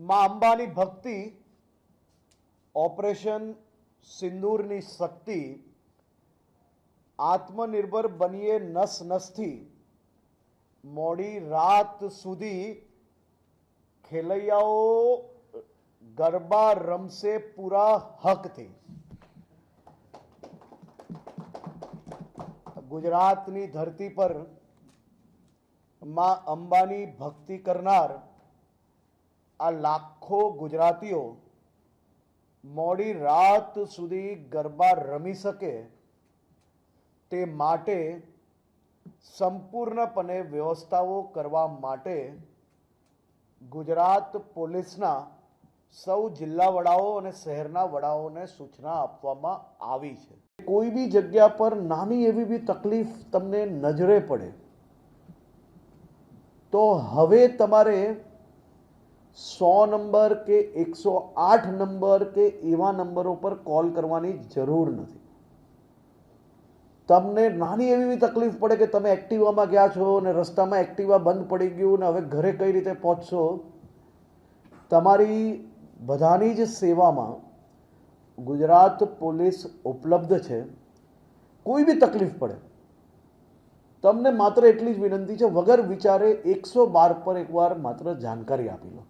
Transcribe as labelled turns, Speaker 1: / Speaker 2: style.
Speaker 1: માં અંબાની ભક્તિ, ઓપરેશન સિંદૂરની શક્તિ, આત્મનિર્ભર બનીએ નસ નસથી, મોડી રાત સુધી ખેલૈયાઓ ગરબા રમશે પૂરા હકથી। ગુજરાતની ધરતી પર માં અંબાની ભક્તિ કરનાર આ લાખો ગુજરાતીઓ મોડી રાત સુધી ગરબા રમી શકે તે માટે સંપૂર્ણપણે વ્યવસ્થાઓ કરવા માટે ગુજરાત પોલીસના સૌ જિલ્લા વડાઓ અને શહેરના વડાઓને સૂચના આપવામાં આવી છે। કોઈ બી જગ્યા પર નાની એવી બી તકલીફ તમને નજરે પડે તો હવે તમારે 100 નંબર કે 108 નંબર કે એવા નંબરો પર કોલ કરવાની જરૂર નથી। તમને નાની એવી તકલીફ પડે કે તમે એક્ટિવામાં ગયા છો અને રસ્તામાં એક્ટિવા બંધ પડી ગયું ને હવે ઘરે કઈ રીતે પહોંચશો, તમારી બધાની જ સેવામાં ગુજરાત પોલીસ ઉપલબ્ધ છે। કોઈ બી તકલીફ પડે તમને માત્ર એટલી જ વિનંતી છે, વગર વિચારે 112 પર એકવાર માત્ર જાણકારી આપી લો।